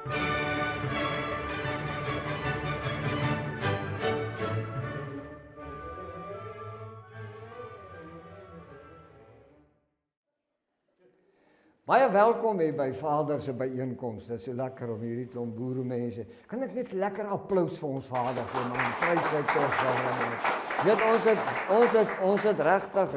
Baie welkom hier by Vader se byeenkoms. Dit is so lekker om hierdie klomp boeremense. Kan ek net lekker applous vir ons Vader gee, man. Prys sy kosbare naam. Weet ons het regtig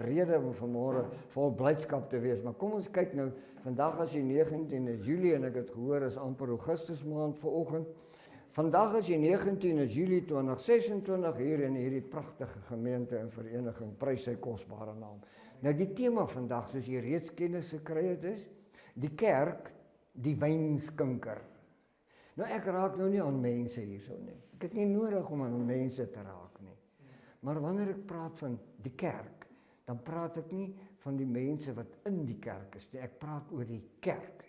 rede om vanmôre vol blydskap te wees. Maar kom ons kyk nou. Vandag is die 19de Julie en ek het gehoor is amper Augustus maand vanoggend. Vandag is die 19de Julie 2026 hier in hierdie pragtige gemeente en vereniging. Prys sy kosbare naam. Nou die tema vandag, soos jy reeds kennis gekry het, is die kerk, die wynskinker. Nou ek raak nou nie aan mense hierso nie. Ek het nie nodig om aan mense te raak nie. Maar wanneer ek praat van die kerk, dan praat ek nie van die mense wat in die kerk is nie. Ek praat oor die kerk.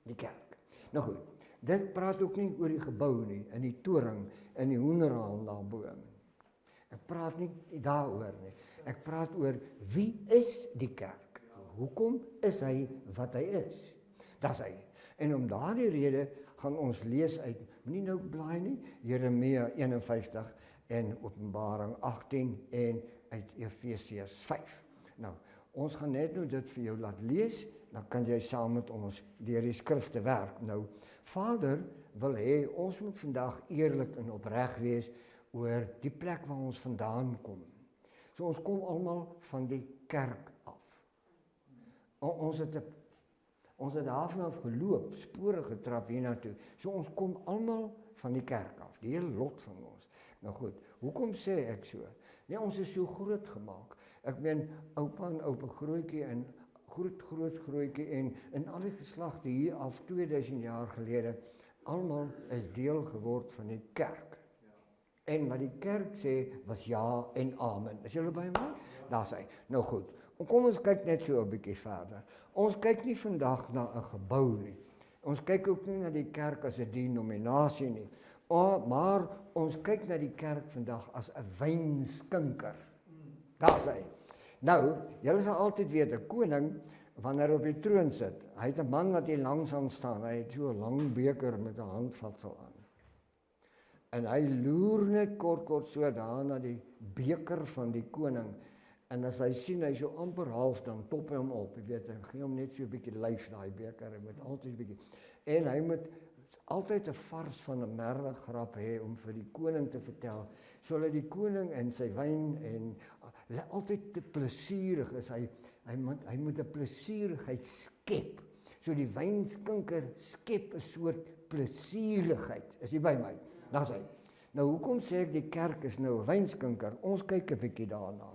Die kerk. Nou goed, dit praat ook nie oor die gebou nie, in die toring, in die hoenderhaal daarbo. Ek praat nie daaroor nie. Ek praat oor wie is die kerk? Hoekom is hy wat hy is? Dis hy. En om daardie rede gaan ons lees uit, moenie nou blaai nie, Jeremia 51 en Openbaring 18 en uit Efesiërs 5. Nou, ons gaan net nou dit vir jou laat lees, dan kan jy saam met ons deur die skrifte werk. Nou, Vader wil hê ons moet vandag eerlik en opreg wees oor die plek waar ons vandaan kom. So ons kom almal van die kerk af. Ons het daarvan geloop, spore getrap hiernatoe. So ons kom almal van die kerk af, die hele lot van ons. Nou goed, hoekom sê ek so? Nee, ons is so groot gemaak. Ek meen, oupa en oupa grootjie en grootjie en al die geslagte hier af 2000 jaar gelede, almal is deel geword van die kerk. En wat die kerk sê, was ja en amen. Is julle by my? Daar sê. Nou goed, kom ons kyk net so 'n bietjie verder. Ons kyk nie vandag na 'n gebou nie. Ons kyk ook nie na die kerk as 'n denominasie nie. Maar ons kyk na die kerk vandag as 'n wynskinker. Daar sê. Nou, julle sal altyd weet, 'n koning, wanneer hy op die troon sit, hy het 'n man wat hier langs aan staan, hy het so 'n lang beker met 'n handvatsel aan. En hy loer net kort so daar na die beker van die koning. En as hy sien, hy so amper half, dan top hy hom op. Jy weet, hy gee hom net so 'n bietjie lyf daai beker. Hy moet altyd 'n bietjie. En hy moet altyd 'n vars van 'n merwe grap hê om vir die koning te vertel. Sodat die koning en sy wyn en altyd te plesierig is. Hy moet 'n plesierigheid skep. So die wynskinker skep 'n soort plesierigheid. Is jy by my? Daar sê. Nou hoekom sê ek die kerk is nou 'n wynskinker? Ons kyk 'n bietjie daarna.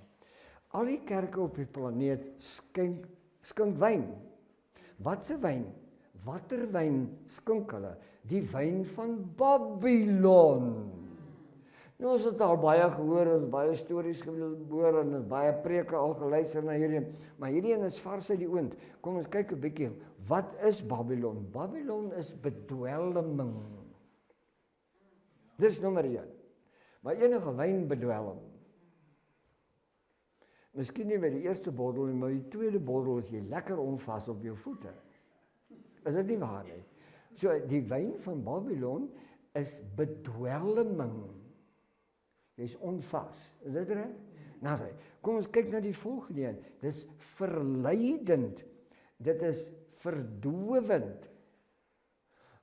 Al die kerke op die planeet skink wyn. Wat se wyn? Watter wyn skink hulle? Die wyn van Babylon. Nou ons het al baie gehoor, ons baie stories gehoor en baie preke al geluister na hierdie, maar hierdie een is vars uit die oond. Kom ons kyk 'n bietjie. Wat is Babylon? Babylon is bedwelming. Dis nommer 1. Maar enige wyn bedwelm. Miskien nie met die eerste bottel, maar die tweede bottel is jy lekker onvas op jou voete. Is dit nie waar nie? So die wyn van Babylon is bedwelming. Jy's onvas. Is dit reg? Nou sê, kom ons kyk na die volgende een. Dis verleidend. Dit is verdowend.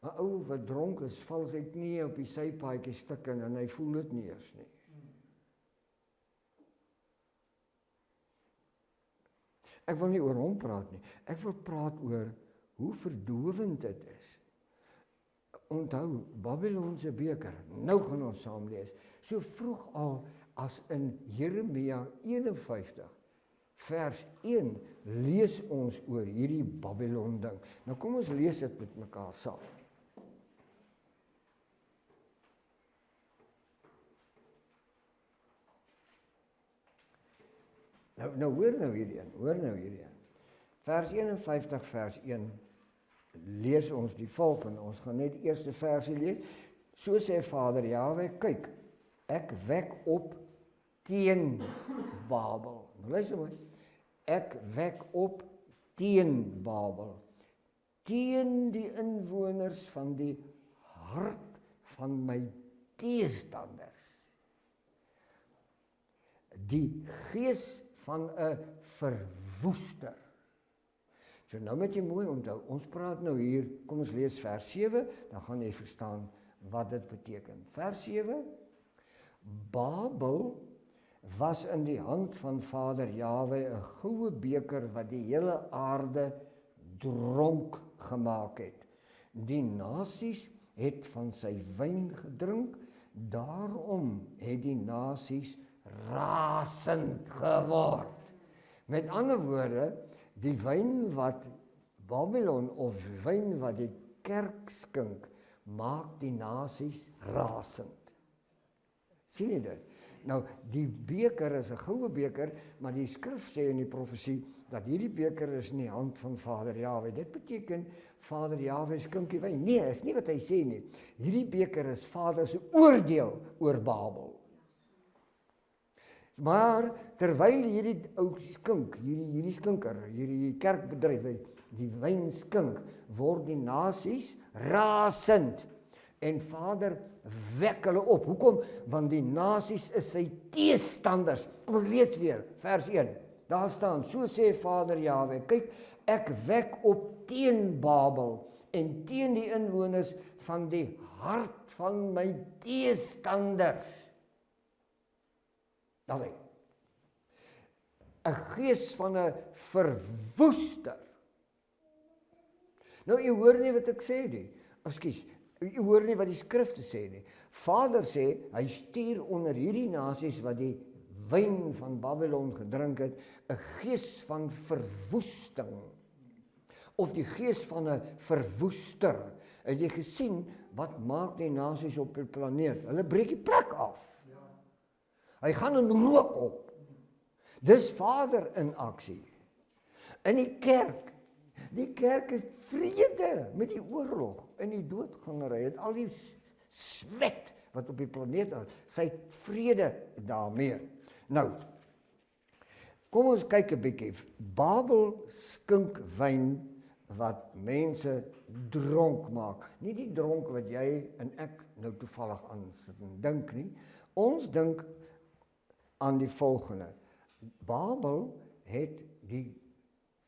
'n Ou wat dronk is, val sy knie op die sypaadjie stik in en hy voel dit nie eers nie. Ek wil nie oor hom praat nie. Ek wil praat oor hoe verdowend dit is. Onthou, Babylon se beker. Nou gaan ons saam lees. So vroeg al as in Jeremia 51 vers 1 lees ons oor hierdie Babylon ding. Nou kom ons lees dit met mekaar saam. Nou hoor nou hierdie een. Vers 51 vers 1 lees ons die volgende. Ons gaan net die eerste versie lees. So sê Vader Jahwe, kyk, ek wek op teen Babel. Nou luister mooi. Ek wek op teen Babel teen die inwoners van die hart van my teestanders. Die gees van 'n verwoester. So nou moet jy mooi onthou, ons praat nou hier, kom ons lees vers 7, dan gaan jy verstaan wat dit beteken. Vers 7, Babel was in die hand van Vader Jahwe 'n goue beker wat die hele aarde dronk gemaak het. Die nasies het van sy wyn gedrink, daarom het die nasies rasend geword. Met ander woorde, die wyn wat Babylon of wyn wat die kerk skink, maak die nasies rasend. Sien jy dit? Nou, die beker is 'n goue beker, maar die skrif sê in die profesie dat hierdie beker is in die hand van Vader Jahwe. Dit beteken Vader Jahwe skink die wyn. Nee, is nie wat hy sê nie. Hierdie beker is Vader se oordeel oor Babel. Maar terwyl hierdie ou skink, hierdie skinker, hierdie kerkbedryf, die wyn skink, word die nasies rasend. En Vader wek hulle op. Hoekom? Want die nasies is sy teestanders. Kom ons lees weer, vers 1. Daar staan, so sê Vader Jahwe, kyk, ek wek op teen Babel en teen die inwoners van die hart van my teestanders. Dat is 'n gees van 'n verwoester. Nou, u hoor nie wat ek sê nie. Ekskuus, u hoor nie wat die skrifte sê nie. Vader sê, hy stuur onder hierdie nasies wat die wyn van Babylon gedrink het, 'n gees van verwoesting. Of die gees van 'n verwoester. Het jy gesien, wat maak die nasies op die planeet? Hulle breek die plek af. Hy gaan in rook op. Dis Vader in aksie. In die kerk is vrede met die oorlog en die doodgangery. Het al die smet wat op die planeet is, sy het vrede daarmee. Nou, kom ons kyk 'n bietjie. Babel skink wyn wat mense dronk maak. Nie die dronk wat jy en ek nou toevallig aan sit en dink nie. Ons dink aan die volgende. Babel het die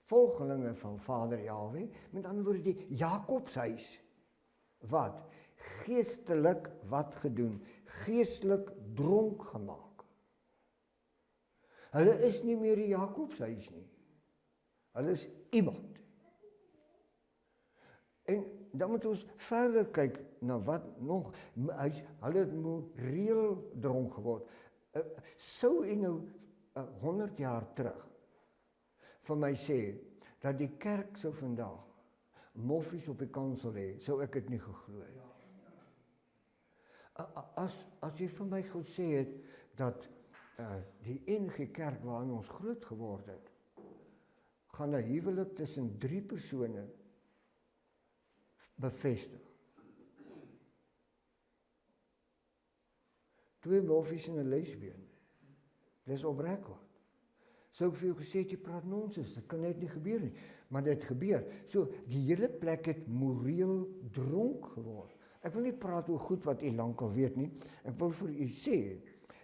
volgelinge van Vader Jahwe, met ander woorde die Jakobshuis, wat? Geestelik wat gedoen? Geestelik dronk gemaak. Hulle is nie meer die Jakobshuis nie. Hulle is iemand. En dan moet ons verder kyk na wat nog. Hulle het moreel dronk geword. Sou u nou 100 jaar terug vir my sê dat die kerk sou vandag moffies op die kansel hê, sou ek dit nie geglo het. As jy vir my gesê het dat die NG Kerk waarin ons groot geword het, gaan 'n huwelik tussen 3 persone bevestig. 2 moffies en 'n lesbien. Dis op rekord. Sou ek vir jou gesê het, jy praat nonsens, dit kan net nie gebeur nie. Maar dit gebeur. So, die hele plek het moreel dronk geword. Ek wil nie praat oor goed wat u lankal weet nie. Ek wil vir u sê,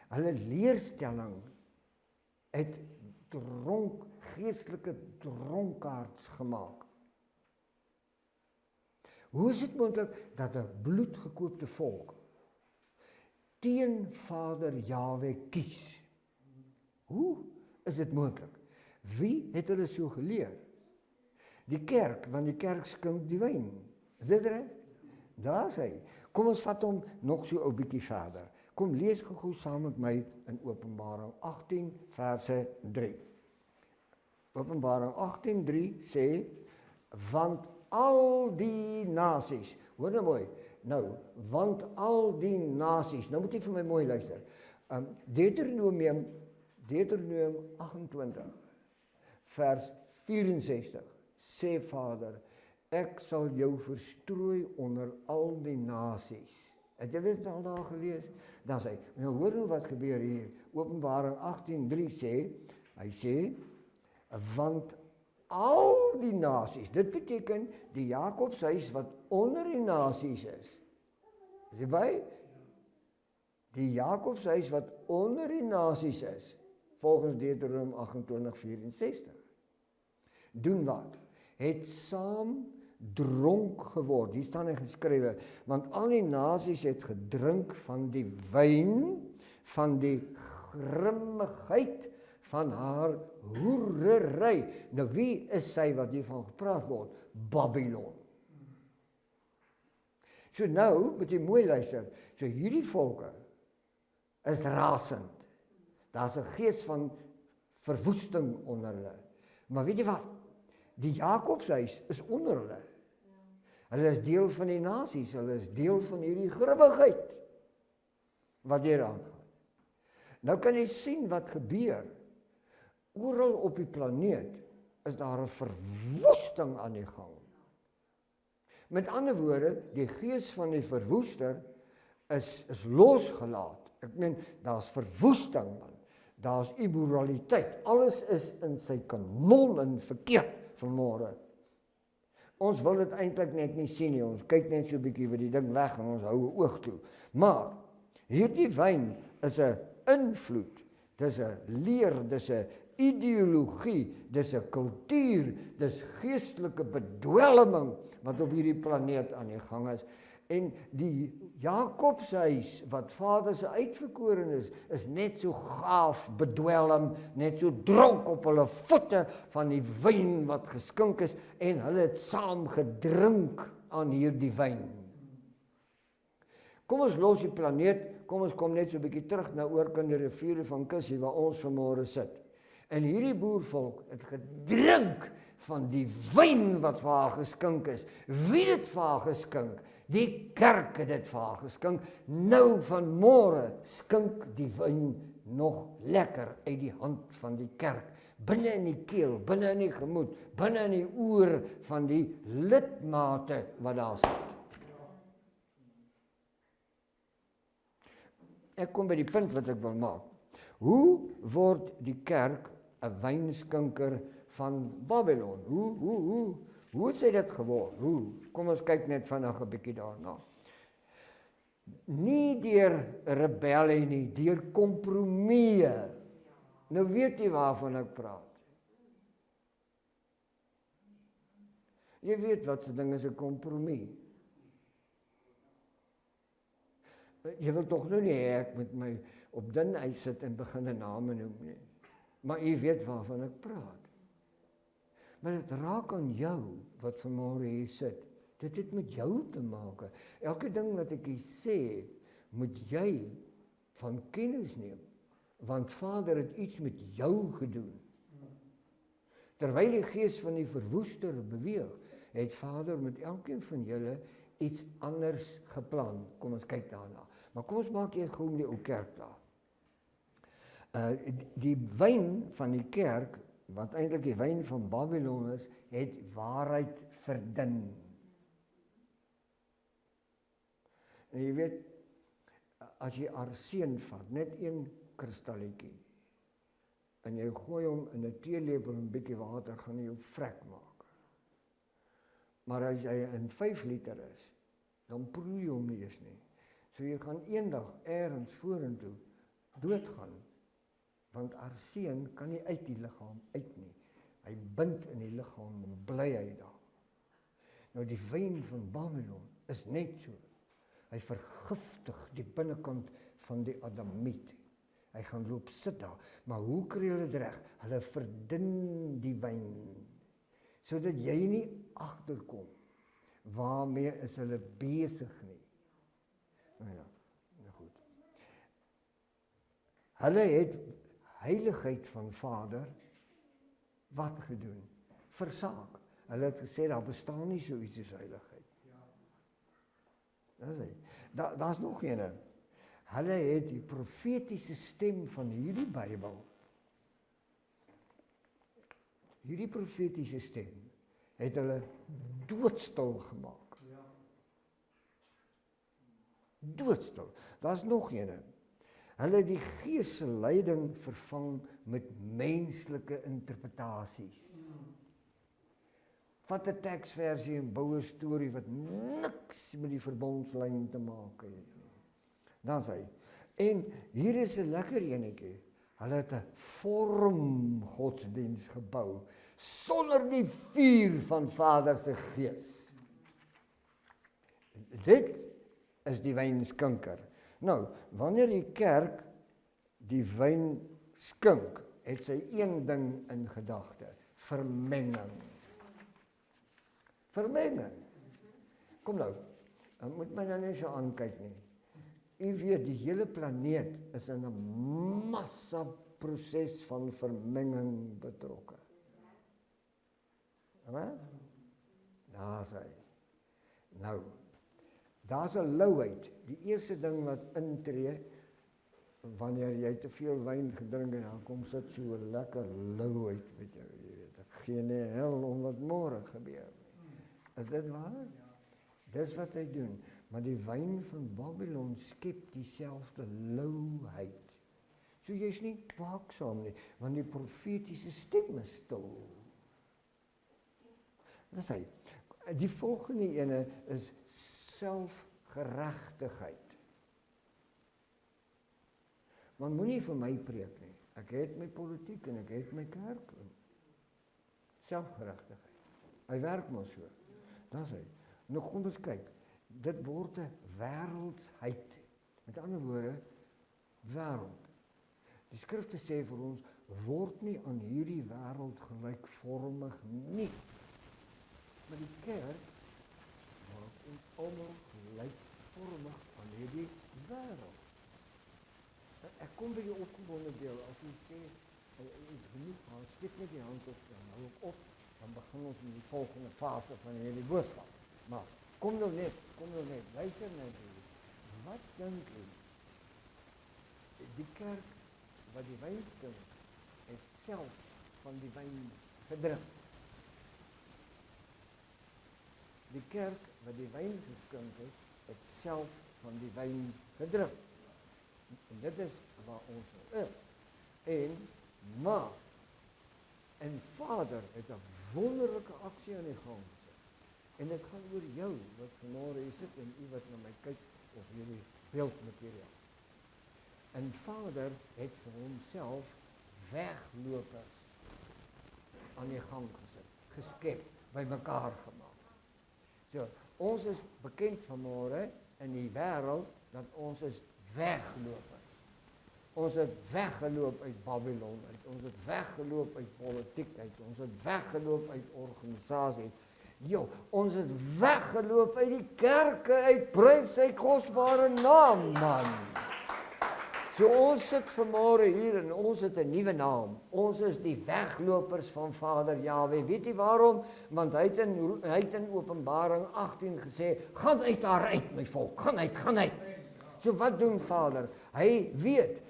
hulle leerstelling het geestelike dronkaards gemaak. Hoe is dit moontlik dat 'n bloedgekoopte volk teen Vader Jahwe kies? Hoe is dit moontlik? Wie het hulle so geleer? Die kerk, want die kerk skink die wyn. Is dit reg? Daar is hy. Kom ons vat hom nog so 'n bietjie verder. Kom lees gou saam met my in Openbaring 18 verse 3. Openbaring 18:3 sê, want al die nasies, hoor nou mooi, nou, want al die nasies, nou moet jy vir my mooi luister, Deuteronomium 28, vers 64, sê Vader, ek sal jou verstrooi onder al die nasies. Het jy dit al daar gelees? Dan sê hy, nou hoor nou wat gebeur hier, Openbaring 18:3 sê, hy sê, want al die nasies. Dit beteken die Jakobshuis wat onder die nasies is. Is jy by? Die Jakobshuis wat onder die nasies is, volgens Deuteronomium 28:64. Doen wat? Het saam dronk geword. Hier staan hy geskrywe, want al die nasies het gedrink van die wyn, van die grimmigheid van haar hoerery. Nou wie is sy wat hiervan gepraat word? Babylon. So nou, moet jy mooi luister, so hierdie volke is rasend. Daar's 'n gees van verwoesting onder hulle. Maar weet jy wat? Die Jakobshuis is onder hulle. Hulle is deel van die nasies, hulle is deel van hierdie grimmigheid wat hier aangaan. Nou kan jy sien wat gebeur. Oral op die planeet is daar 'n verwoesting aan die gang. Met ander woorde, die gees van die verwoester is losgelaat. Ek meen, daar's verwoesting, man. Daar's immoraliteit. Alles is in sy kanon en verkeerd vanmôre. Ons wil dit eintlik net nie sien nie. Ons kyk net so 'n bietjie by die ding weg en ons hou 'n oog toe. Maar hierdie wyn is 'n invloed. Dis 'n leer, dis 'n ideologie, dis 'n kultuur, dis geestelike bedwelming wat op hierdie planeet aan die gang is. En die Jakobshuis wat Vader se uitverkorenes is net so gaaf bedwelm, net so dronk op hulle voete van die wyn wat geskink is en hulle het saam gedrink aan hierdie wyn. Kom ons los die planeet, kom ons kom net so 'n bietjie terug na oorkant die riviere van Kussie waar ons vanmôre sit. En hierdie boervolk het gedrink van die wyn wat vir haar geskink is. Wie het dit vir haar geskink? Die kerk het dit vir haar geskink. Nou van môre skink die wyn nog lekker uit die hand van die kerk. Binne in die keel, binne in die gemoed, binne in die oor van die lidmate wat daar sit. Ek kom by die punt wat ek wil maak. Hoe word die kerk 'n wynskinker van Babylon? Hoe het sy dit geword? Kom ons kyk net vinnig 'n bietjie daarna. Nie deur rebellie nie, deur kompromieë. Nou weet jy waarvan ek praat. Jy weet wat se ding is 'n kompromie. Jy wil tog nou nie hê ek moet my op dun ys sit en begin 'n name noem nie. Maar jy weet waarvan ek praat. Maar dit raak aan jou wat vanmôre hier sit. Dit het met jou te maak. Elke ding wat ek hier sê, moet jy van kennis neem. Want Vader het iets met jou gedoen. Terwyl die gees van die verwoester beweeg, het Vader met elkeen van julle iets anders geplan. Kom ons kyk daarna. Maar kom ons maak eers gou om die ou kerk daar. Die wyn van die kerk, wat eintlik die wyn van Babylon is, het waarheid verdun. En jy weet, as jy arseen vat, net een kristalletjie, en jy gooi hom in 'n teelepel en 'n bietjie water, gaan hy jou vrek maak. Maar as jy in 5 liter is, dan proe jy hom nie eens nie. So jy gaan eendag ergens vorentoe doodgaan. Want arseen kan nie uit die liggaam uit nie. Hy bind in die liggaam en bly hy daar. Nou die wyn van Babylon is net so. Hy vergiftig die binnekant van die Adamiet. Hy gaan loop sit daar. Maar hoe kry hulle dit reg? Hulle verdun die wyn, sodat jy nie agterkom waarmee is hulle besig nie. Nou ja, nou goed. Hulle het heiligheid van Vader wat gedoen? Versaak. Hulle het gesê daar bestaan nie so iets soos heiligheid. Dis hy. Daar's nog een. Hulle het die profetiese stem van hierdie Bybel. Hierdie profetiese stem het hulle doodstil gemaak. Doodstil. Daar's nog een. Hulle het die Gees se leiding vervang met menslike interpretasies. vat 'n teksversie en bou 'n storie wat niks met die verbondslyn te maak het nie. Dan sê hy, en hier is 'n lekker enetjie. Hulle het 'n vorm godsdiens gebou sonder die vuur van Vader se Gees. Dit is die wynskinker. Nou, wanneer die kerk die wyn skink, het sy een ding in gedagte: vermenging. Vermenging. Kom nou, moet my nou nie so aankyk nie. U weet, die hele planeet is in 'n massa proses van vermenging betrokke. Né? Daar sê. Nou, daar's 'n louheid. Die eerste ding wat intree wanneer jy te veel wyn gedrink en dan kom sit so 'n lekker louheid met jou, jy weet. Ek gee nie hel om wat môre gebeur nie. Is dit waar? Dis wat hy doen. Maar die wyn van Babylon skep dieselfde louheid. So jy's nie waaksaam nie, want die profetiese stem is stil. Dis hy. Die volgende ene is selfgeregtigheid. Man moenie vir my preek nie. Ek het my politiek en ek het my kerk. Selfgeregtigheid. Hy werk maar so. Dis hy. Nou kom ons kyk. Dit word 'n wêreldsheid. Met ander woorde, wêreld. Die skrifte sê vir ons, word nie aan hierdie wêreld gelykvormig nie. Maar die kerk maak ons almal gelykvormig aan hierdie wêreld. Ek kom by die opgebonde deel, as jy sê, genoeg gaan, steek net die hand op, dan hou ek op, dan begin ons met die volgende fase van hierdie boodskap. Maar, kom nou net, luister net hier. Wat dink jy? Die kerk wat die wyn skink, het self van die wyn gedrink. Die kerk wat die wyn geskink het self van die wyn gedrink. En dit is waar ons is. En Vader het 'n wonderlike aksie aan die gang gesit. En dit gaan oor jou wat vanmôre hier sit en u wat na my kyk of hierdie beeldmateriaal. En Vader het vir homself weglopers aan die gang gesit, geskep, bymekaar gemaak. So, ons is bekend vanmôre in die wêreld dat ons is weglopers. Ons het weggeloop uit Babylon uit, ons het weggeloop uit politiek uit, ons het weggeloop uit organisasie. Ons het weggeloop uit die kerke uit, prys sy kosbare naam, man. So ons sit vanmôre hier en ons het 'n nuwe naam. Ons is die weglopers van Vader Jahwe. Weet jy waarom? Want hy het in Openbaring 18 gesê, gaan uit daar uit my volk, gaan uit. So wat doen Vader? Hy weet,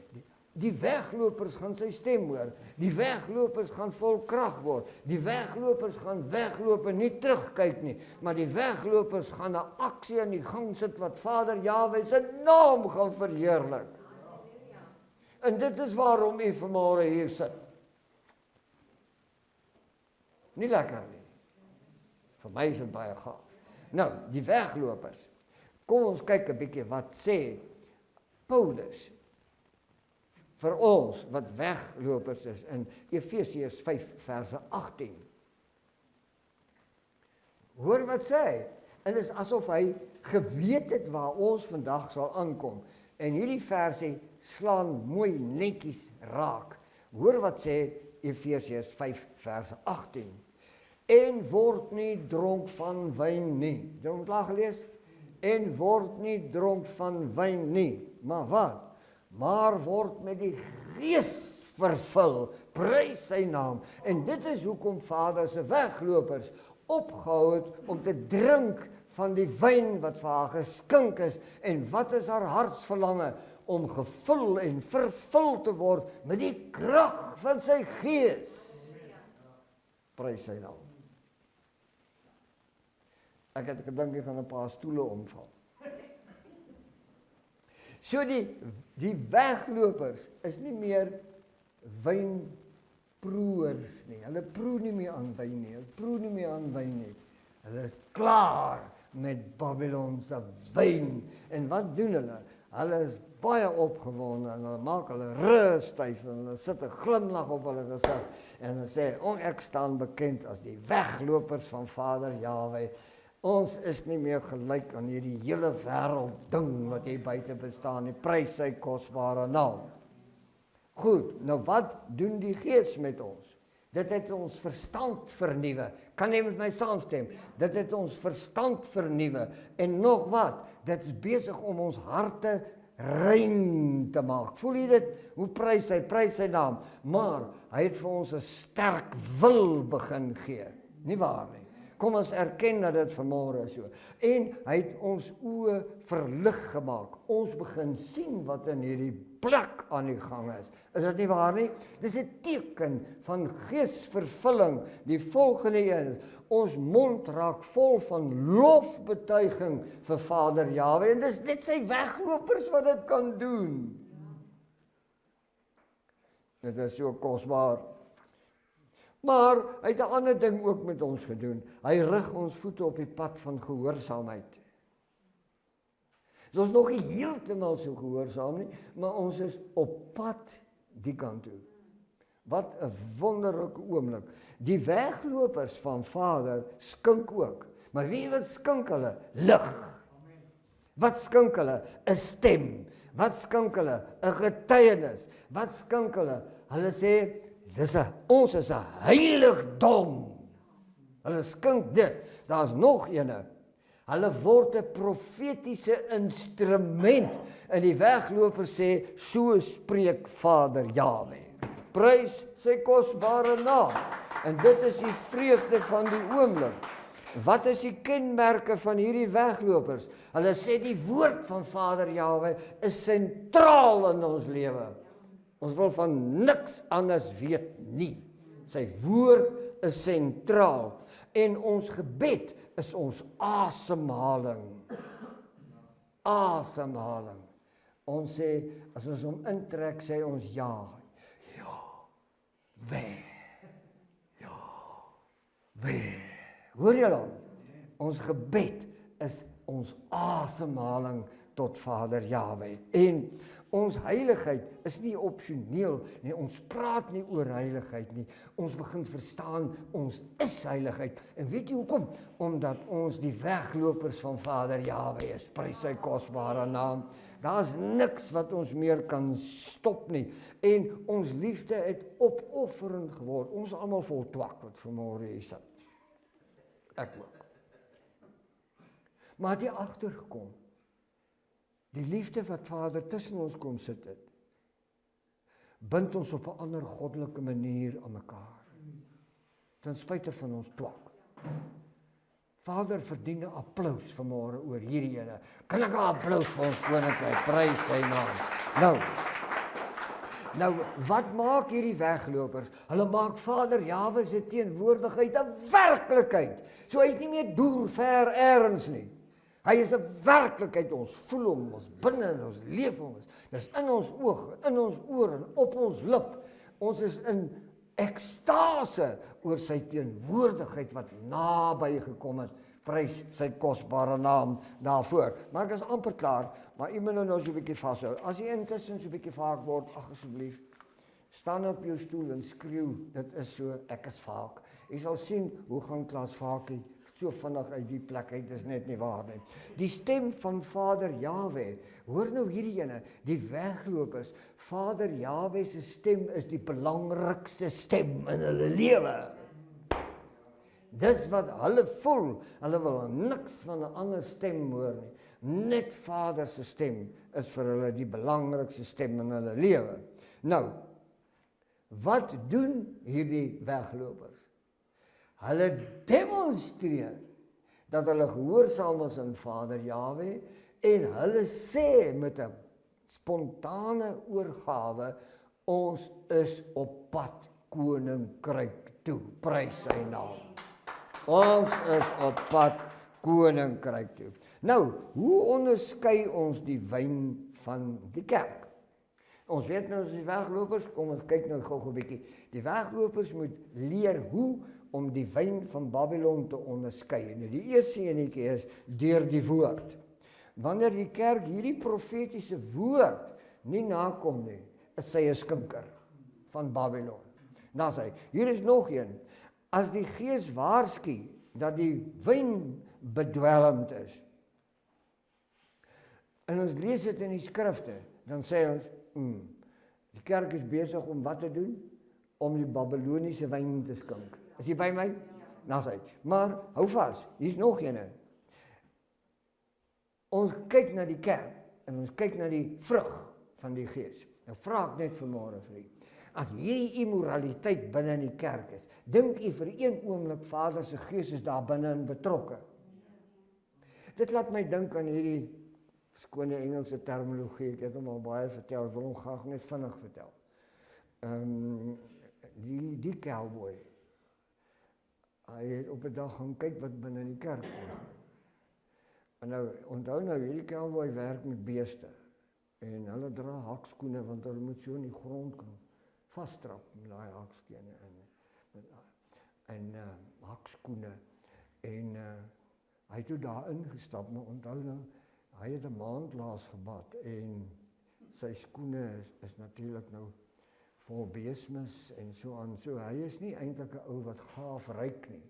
die weglopers gaan sy stem hoor. Die weglopers gaan vol krag word. Die weglopers gaan wegloop en nie terugkyk nie. Maar die weglopers gaan 'n aksie aan die gang sit wat Vader Jahwe se naam gaan verheerlik. En dit is waarom u vanmôre hier sit. Nie lekker nie. Vir my is dit baie gaaf. Nou, die weglopers. Kom ons kyk 'n bietjie wat sê Paulus vir ons wat weglopers is in Efesiërs 5 verse 18. Hoor wat sê hy? En dit is asof hy geweet het waar ons vandag sal aankom. En hierdie versie slaan mooi netjies raak. Hoor wat sê Efesiërs 5 verse 18. En word nie dronk van wyn nie. Jy het klaar gelees? En word nie dronk van wyn nie. Maar wat? Maar word met die Gees vervul. Prys sy naam. En dit is hoekom Vader se weglopers opgehou het om te drink van die wyn wat vir haar geskink is. En wat is haar hartsverlange? Om gevul en vervul te word met die krag van sy Gees. Prys sy naam. Ek het gedink ek gaan 'n paar stoele omval. So die weglopers is nie meer wyn proers nie. Hulle proe nie meer aan wyn nie. Hulle proe nie meer aan wyn nie. Hulle is klaar met Babylon se wyn. En wat doen hulle? Hulle is baie opgewonde en hulle maak hulle rug styf en hulle sit 'n glimlag op hulle gesig en hulle sê, ek staan bekend as die weglopers van Vader Jahwe. Ons is nie meer gelyk aan hierdie hele wêreld ding wat hier buite bestaan nie. Prys sy kosbare naam. Goed, nou wat doen die Gees met ons? Dit het ons verstand vernuwe. Kan jy met my saamstem? Dit het ons verstand vernuwe. En nog wat? Dit is besig om ons harte rein te maak. Voel jy dit? Hoe prys sy naam. Maar hy het vir ons 'n sterk wil begin gee. Nie waar nie? Kom ons erken dat dit vanmôre is so. En hy het ons oë verlig gemaak. Ons begin sien wat in hierdie plek aan die gang is. Is dit nie waar nie? Dis 'n teken van geesvervulling. Die volgende een, ons mond raak vol van lofbetuiging vir Vader Jahwe. En dis net sy weglopers wat dit kan doen. Dit is so kosbaar. Maar hy het 'n ander ding ook met ons gedoen. Hy rig ons voete op die pad van gehoorsaamheid. Ons is nog nie heeltemal so gehoorsaam nie, maar ons is op pad die kant toe. Wat 'n wonderlike oomblik. Die weglopers van Vader skink ook. Maar wie wat skink hulle? Lig. Wat skink hulle? 'n Stem. Wat skink hulle? 'n Getuienis. Wat skink hulle? Hulle sê, ons is 'n heiligdom. Hulle skink dit. Daar's nog ene. Hulle word 'n profetiese instrument. En die wegloper sê, so spreek Vader Jahwe. Prys sy kosbare naam. En dit is die vreugde van die oomblik. Wat is die kenmerke van hierdie weglopers? Hulle sê die woord van Vader Jahwe is sentraal in ons lewe. Ons wil van niks anders weet nie. Sy woord is sentraal. En ons gebed is ons asemhaling. Asemhaling. Ons sê, as ons hom intrek, sê ons ja. Ja. Wee. Hoor jy dan? Ons gebed is ons asemhaling tot Vader Jahwe. En ons heiligheid is nie opsioneel nie. Ons praat nie oor heiligheid nie. Ons begin verstaan, ons is heiligheid. En weet jy hoekom? Omdat ons die weglopers van Vader Jahwe is. Prys sy kosbare naam. Daar's niks wat ons meer kan stop nie. En ons liefde het opofferend geword. Ons almal vol twak wat vanmôre hier sit. Ek ook. Maar die agtergekom. Die liefde wat Vader tussen ons kom sit het, bind ons op 'n ander goddelike manier aan mekaar. Ten spyte van ons twak. Vader verdien 'n applous vanmôre oor hierdie ene. Kan ek 'n applous vir ons koninkryk? Prys sy naam. Nou, wat maak hierdie weglopers? Hulle maak Vader Jahwe se teenwoordigheid 'n werklikheid. So hy's nie meer deur ver elders nie. Hy is 'n werklikheid, ons voel hom, ons binne en ons leef hom. Dis in ons oog, in ons oor en op ons lip. Ons is in ekstase oor sy teenwoordigheid wat naby gekom het. Prys sy kosbare naam daarvoor. Maar ek is amper klaar, maar u moet nou so 'n bietjie vashou. As jy intussen so 'n bietjie vaak word, ag asseblief, staan op jou stoel en skreeu, dit is so, ek is vaak. Jy sal sien hoe gaan Klaas Vakie so vinnig uit die plek uit, is net nie waar nie. Die stem van Vader Jahwe, hoor nou hierdie ene, die weglopers, Vader Jahwe se stem is die belangrikste stem in hulle lewe. Dis wat hulle voel, hulle wil niks van 'n ander stem hoor nie. Net Vader se stem is vir hulle die belangrikste stem in hulle lewe. Nou, wat doen hierdie weglopers? Hulle demonstreer dat hulle gehoorsaam is aan Vader Jahwe en hulle sê met 'n spontane oorgawe, ons is op pad koninkryk toe. Prys sy naam. Ons is op pad koninkryk toe. Nou, hoe onderskei ons die wyn van die kerk? Ons weet nou as die weglopers, kom ons kyk nou gou 'n bietjie. Die weglopers moet leer hoe om die wyn van Babylon te onderskei. Nou die eerste enetjie is deur die woord. Wanneer die kerk hierdie profetiese woord nie nakom nie, is sy 'n skinker van Babylon. Nou sê, hier is nog een. As die Gees waarsku dat die wyn bedwelmd is, en ons lees dit in die skrifte, dan sê ons, die kerk is besig om wat te doen? Om die Babyloniese wyn te skink. Is jy by my? Nou sê, maar hou vas, hier's nog een. Ons kyk na die kerk, en ons kyk na die vrug van die Gees. Nou vra ek net vanmôre vir u, as hierdie immoraliteit binne in die kerk is, dink u vir een oomblik Vader se Gees is daar binne in betrokke? Dit laat my dink aan hierdie skone Engelse terminologie, ek het hom al baie vertel, ek wil hom graag net vinnig vertel. Die cowboy, hy het op 'n dag gaan kyk wat binne in die kerk aangaan. En nou, onthou nou, hierdie cowboy werk met beeste, en hulle dra hakskoene, want hulle moet so in die grond kan vasstrap met daai hakskene en hakskoene, en hy het toe daar ingestap, maar onthou nou, hy het 'n maand laas gebad, en sy skoene is natuurlik nou vol beesmis en so aan, so hy is nie eintlik 'n ou wat gaaf ryk nie.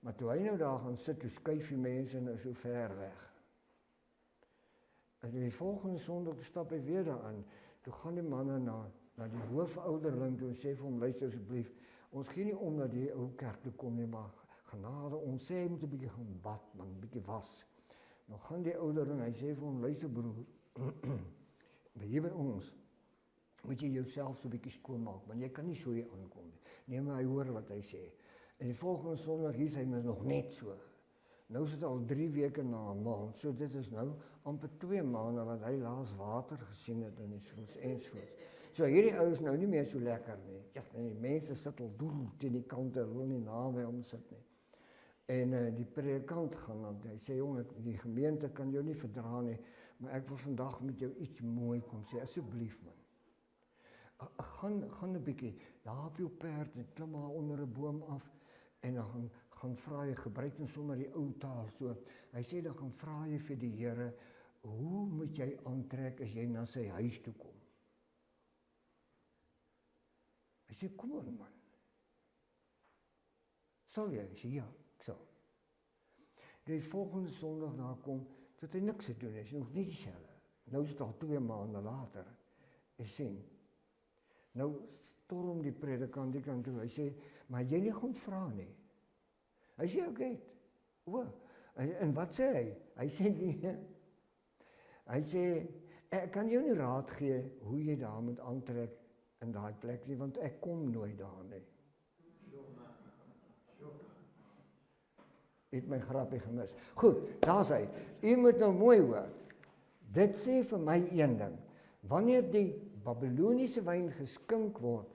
Maar toe hy nou daar gaan sit, toe skuif die mense nou so ver weg. En die volgende Sondag stap hy weer daaraan. Toe gaan die manne na die hoofouderling toe en sê vir hom, luister asseblief, ons gee nie om dat die ou kerk toe kom nie, maar genade, ons sê hy moet 'n bietjie gaan bad, man, 'n bietjie was. Nou gaan die ouderling, hy sê vir hom, luister broer, hier by ons, moet jy jouself so 'n bietjie skoonmaak, want jy kan nie so hier aankom nie. Nee, maar hy hoor wat hy sê. En die volgende Sondag hier is hy mens nog net so. Nou is dit al 3 weke na 'n maand, so dit is nou amper 2 maande wat hy laas water gesien het en ensovoorts. So hierdie ou is nou nie meer so lekker nie. Ja, en die mense sit al doel teen die kante, hulle wil nie naby hom sit nie. En die predikant gaan dan, hy sê, jong, die gemeente kan jou nie verdra nie, maar ek wil vandag met jou iets mooi kom sê, asseblief man. Gaan 'n bietjie daar op jou perd en klim maar onder 'n boom af en dan gaan vra jy, gebruik dan sommer die ou taal so. Hy sê dan gaan vra jy vir die Here, hoe moet jy aantrek as jy na sy huis toe kom? Hy sê, kom aan man. Sal jy? Hy sê, ja, ek sal. Die volgende Sondag daar kom, dat hy niks te doen, hy sê nog nie dieselfde. Nou is dit al 2 maande later. Hy sê, nou storm die predikant die kant toe, hy sê, maar jy nie gaan vra nie. Hy sê, oké, en wat sê hy? Hy sê nie, hy sê, ek kan jou nie raad gee hoe jy daar moet aantrek in daai plek nie, want ek kom nooit daar nie. Het my grappie gemis. Goed, daar sê hy, u moet nou mooi hoor, dit sê vir my een ding, wanneer die Babyloniese wyn geskink word,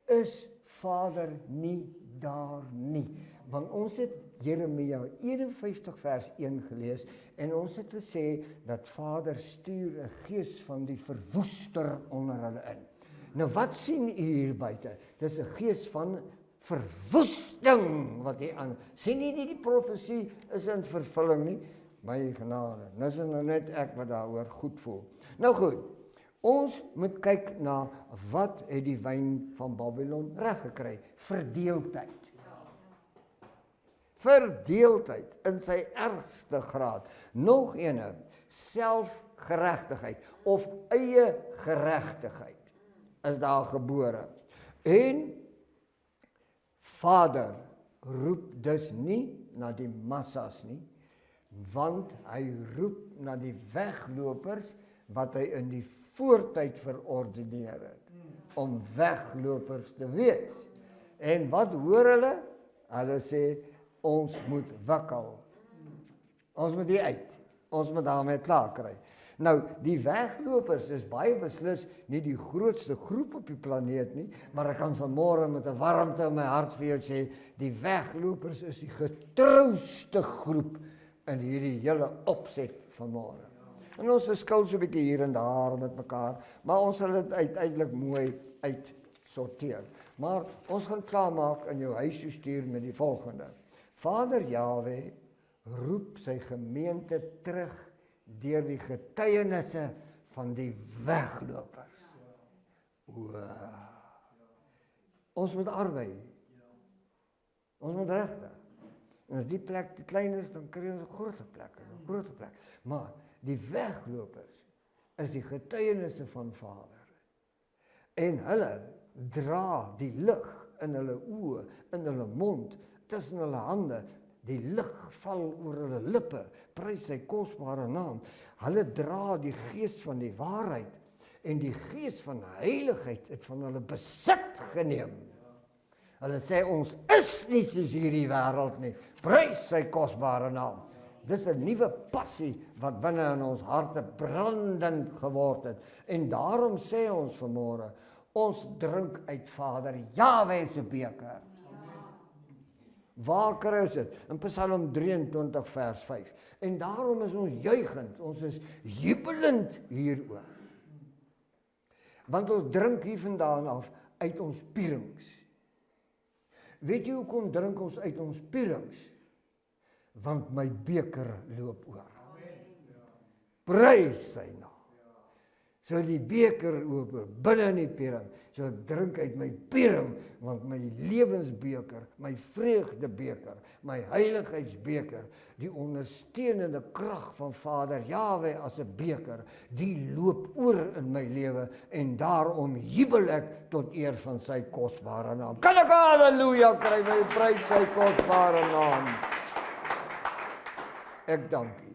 is Vader nie daar nie. Want ons het Jeremia 51 vers 1 gelees en ons het gesê dat Vader stuur 'n gees van die verwoester onder hulle in. Nou wat sien u hier buite? Dis 'n gees van verwoesting wat hier aan. Sien jy nie die profesie is in vervulling nie? My genade. Dis nou net ek wat daaroor goed voel. Nou goed. Ons moet kyk na wat het die wyn van Babylon reg gekry? Verdeeldheid. Verdeeldheid in sy ergste graad. Nog ene, selfgeregtigheid of eie geregtigheid is daar gebore. En Vader roep dus nie na die massas nie, want hy roep na die weglopers wat hy in die voortyd verordeneer het, om weglopers te wees. En wat hoor hulle? Hulle sê, ons moet wikkel. Ons moet hier uit. Ons moet daarmee klaar kry. Nou, die weglopers is baie beslis nie die grootste groep op die planeet nie, maar ek kan vanmôre met 'n warmte in my hart vir jou sê, die weglopers is die getrouste groep in hierdie hele opset vanmôre. En ons verskil so 'n bietjie hier en daar met mekaar, maar ons sal dit uiteindelik mooi uitsorteer. Maar ons gaan klaarmaak in jou huis toe stuur met die volgende. Vader Jahwe roep sy gemeente terug deur die getuienisse van die weglopers. Ons moet arbei. Ons moet regtig. En as die plek te klein is, dan kry ons 'n groter plek. Maar die weglopers is die getuienisse van Vader. En hulle dra die lig in hulle oë, in hulle mond, tussen hulle hande. Die lig val oor hulle lippe, prys sy kosbare naam. Hulle dra die gees van die waarheid en die gees van heiligheid het van hulle besit geneem. Hulle sê ons is nie soos hierdie wêreld nie. Prys sy kosbare naam. Dis 'n nuwe passie wat binne in ons harte brandend geword het. En daarom sê ons vanmôre, ons drink uit Vader Jahwe se beker. Waar kry ons dit? In Psalm 23 vers 5. En daarom is ons juigend, ons is jubelend hieroor. Want ons drink hier vandaan af uit ons pierings. Weet jy hoekom drink ons uit ons pierings? Want my beker loop oor. Prys sy naam. So die beker oop binne in die piering. So ek drink uit my piering, want my lewensbeker, my vreugdebeker, my heiligheidsbeker, die ondersteunende krag van Vader Jahwe as 'n beker, die loop oor in my lewe en daarom jubel ek tot eer van sy kosbare naam. Kan ek halleluja kry, my prys sy kosbare naam. Ek dank U.